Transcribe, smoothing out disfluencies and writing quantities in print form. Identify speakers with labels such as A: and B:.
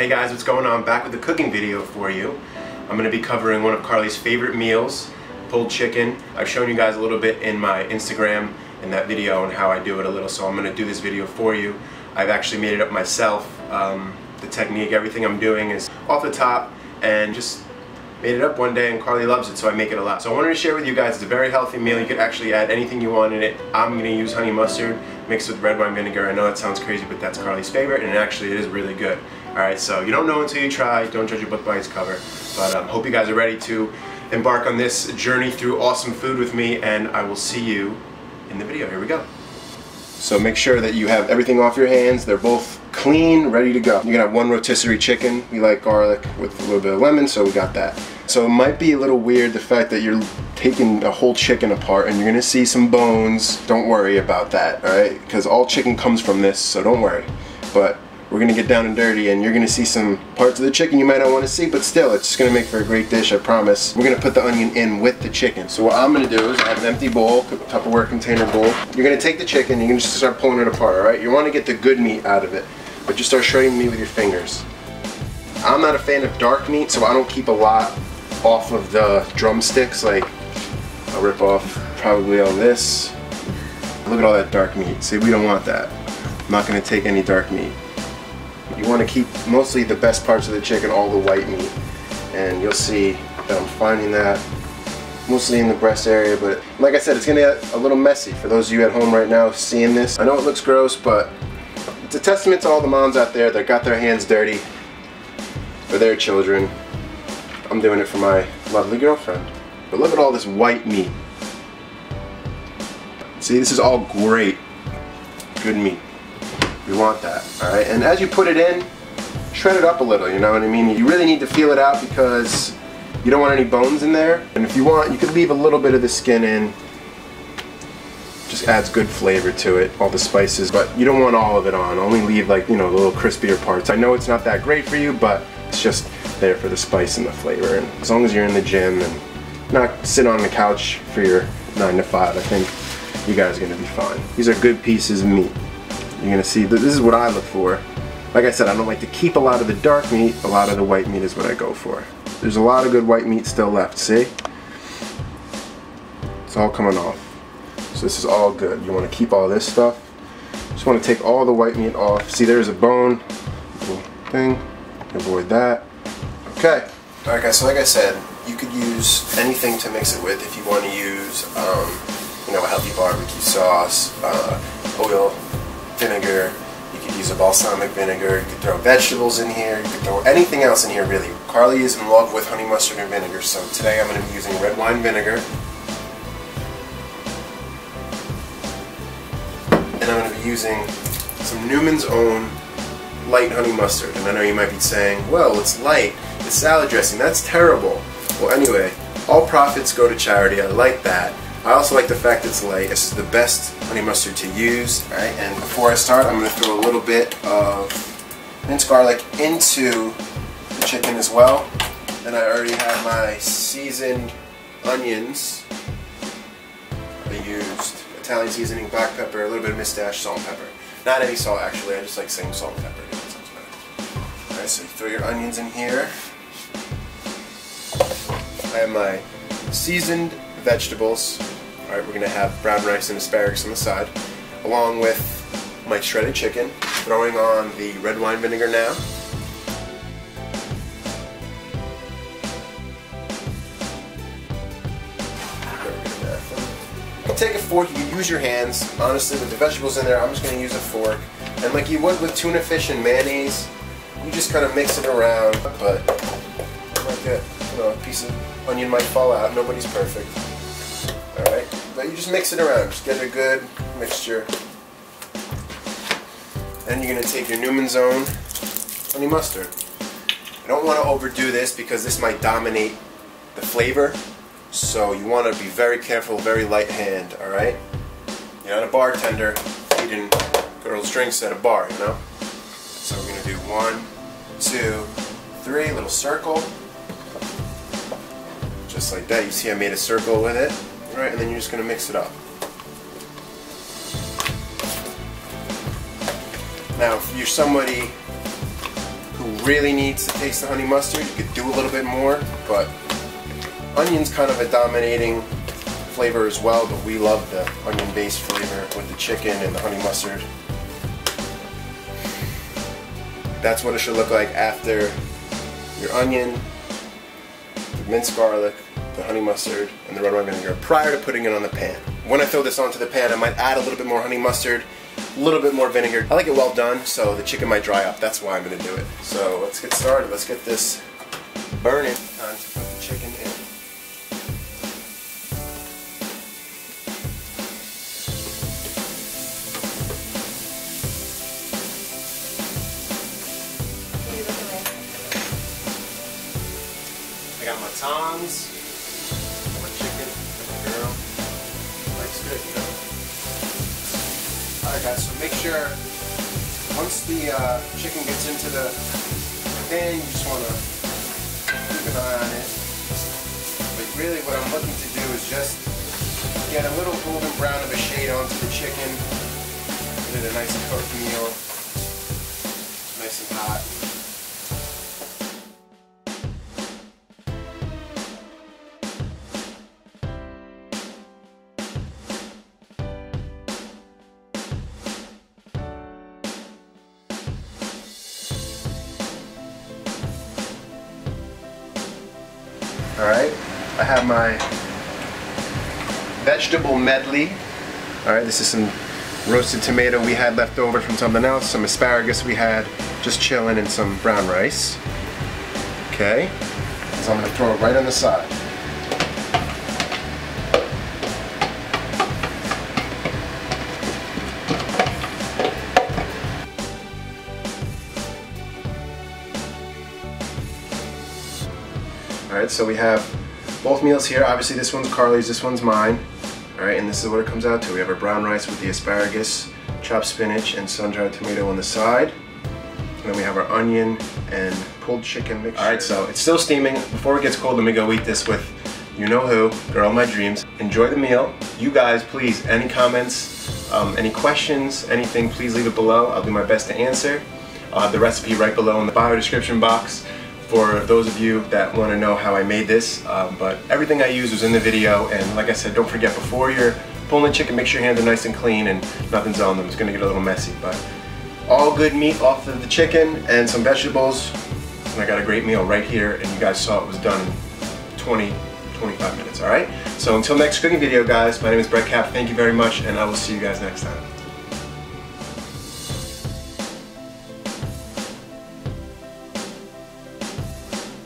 A: Hey guys, what's going on? Back with a cooking video for you. I'm going to be covering one of Carly's favorite meals, pulled chicken. I've shown you guys a little bit in my Instagram in that video and how I do it a little, so I'm going to do this video for you. I've actually made it up myself. The technique, everything I'm doing is off the top and just made it up one day, and Carly loves it, so I make it a lot. So I wanted to share with you guys, it's a very healthy meal. You could actually add anything you want in it. I'm going to use honey mustard mixed with red wine vinegar. I know that sounds crazy, but that's Carly's favorite, and actually it is really good. Alright, so you don't know until you try. Don't judge a book by its cover. But hope you guys are ready to embark on this journey through awesome food with me, and I will see you in the video. Here we go. So make sure that you have everything off your hands. They're both clean, ready to go. You're gonna have one rotisserie chicken. We like garlic with a little bit of lemon, so we got that. So it might be a little weird, the fact that you're taking a whole chicken apart and you're gonna see some bones. Don't worry about that, alright? Because all chicken comes from this, so don't worry. But we're gonna get down and dirty, and you're gonna see some parts of the chicken you might not want to see, but still, it's just gonna make for a great dish, I promise. We're gonna put the onion in with the chicken. So what I'm gonna do is I have an empty bowl, Tupperware container bowl. You're gonna take the chicken, you're gonna just start pulling it apart, alright? You wanna get the good meat out of it, but just start shredding meat with your fingers. I'm not a fan of dark meat, so I don't keep a lot off of the drumsticks. Like, I'll rip off probably all this. Look at all that dark meat. See, we don't want that. I'm not gonna take any dark meat. You want to keep mostly the best parts of the chicken, all the white meat, and you'll see that I'm finding that mostly in the breast area. But like I said, it's gonna get a little messy for those of you at home right now seeing this. I know it looks gross, but it's a testament to all the moms out there that got their hands dirty for their children. I'm doing it for my lovely girlfriend. But look at all this white meat. See, this is all great, good meat. We want that, alright? And as you put it in, shred it up a little, you know what I mean? You really need to feel it out because you don't want any bones in there. And if you want, you could leave a little bit of the skin in. Just adds good flavor to it, all the spices, but you don't want all of it on. Only leave, like, you know, the little crispier parts. I know it's not that great for you, but it's just there for the spice and the flavor. And as long as you're in the gym and not sit on the couch for your 9 to 5, I think you guys are gonna be fine. These are good pieces of meat. You're gonna see that this is what I look for. Like I said, I don't like to keep a lot of the dark meat. A lot of the white meat is what I go for. There's a lot of good white meat still left, see? It's all coming off. So this is all good. You want to keep all this stuff. Just want to take all the white meat off. See, there's a bone, little thing. Avoid that. Okay. Alright guys, so like I said, you could use anything to mix it with. If you want to use, you know, a healthy barbecue sauce, oil, vinegar, you could use a balsamic vinegar, you could throw vegetables in here, you could throw anything else in here really. Carly is in love with honey mustard and vinegar, so today I'm going to be using red wine vinegar. And I'm going to be using some Newman's Own light honey mustard. And I know you might be saying, well, it's light, it's salad dressing, that's terrible. Well anyway, all profits go to charity, I like that. I also like the fact it's light. This is the best honey mustard to use. Alright, and before I start, I'm going to throw a little bit of minced garlic into the chicken as well. And I already have my seasoned onions. I used Italian seasoning, black pepper, a little bit of mustache, salt and pepper. Not any salt actually, I just like saying salt and pepper. It sounds better. Alright, so you throw your onions in here. I have my seasoned vegetables. Alright, we're going to have brown rice and asparagus on the side, along with my shredded chicken. Throwing on the red wine vinegar now. Take a fork, you can use your hands. Honestly, with the vegetables in there, I'm just going to use a fork. And like you would with tuna fish and mayonnaise, you just kind of mix it around. But like a piece of onion might fall out. Nobody's perfect. Alright, but you just mix it around. Just get a good mixture. Then you're going to take your Newman's Own honey mustard. You don't want to overdo this because this might dominate the flavor. So you want to be very careful, very light hand, alright? You're not a bartender eating girls' drinks at a bar, you know? So we're going to do 1, 2, 3, little circle. Just like that. You see I made a circle with it. Alright, and then you're just going to mix it up. Now, if you're somebody who really needs to taste the honey mustard, you could do a little bit more, but onion's kind of a dominating flavor as well, but we love the onion-based flavor with the chicken and the honey mustard. That's what it should look like after your onion, the minced garlic, the honey mustard, and the red wine vinegar prior to putting it on the pan. When I throw this onto the pan, I might add a little bit more honey mustard, a little bit more vinegar. I like it well done, so the chicken might dry up. That's why I'm going to do it. So let's get started. Let's get this burning. Time to put the chicken in. I got my tongs, got my chicken, got my girl. Looks good, you know. Alright guys, so make sure once the chicken gets into the pan, you just want to keep an eye on it. But really what I'm looking to do is just get a little golden brown of a shade onto the chicken. Get it a nice cooked meal. Nice and hot. Alright, I have my vegetable medley. Alright, this is some roasted tomato we had left over from something else, some asparagus we had just chilling, and some brown rice. Okay, so I'm going to throw it right on the side. Alright, so we have both meals here. Obviously this one's Carly's, this one's mine. Alright, and this is what it comes out to. We have our brown rice with the asparagus, chopped spinach, and sun-dried tomato on the side. And then we have our onion and pulled chicken mixture. Alright, so it's still steaming. Before it gets cold, let me go eat this with you-know-who, girl of my dreams. Enjoy the meal. You guys, please, any comments, any questions, anything, please leave it below. I'll do my best to answer. I'll have the recipe right below in the bio description box for those of you that want to know how I made this, but everything I used was in the video. And like I said, don't forget, before you're pulling the chicken, make sure your hands are nice and clean and nothing's on them. It's going to get a little messy, but all good meat off of the chicken and some vegetables, and I got a great meal right here, and you guys saw it was done in 20-25 minutes. Alright, so until next cooking video guys, my name is BrettCap. Thank you very much, and I will see you guys next time.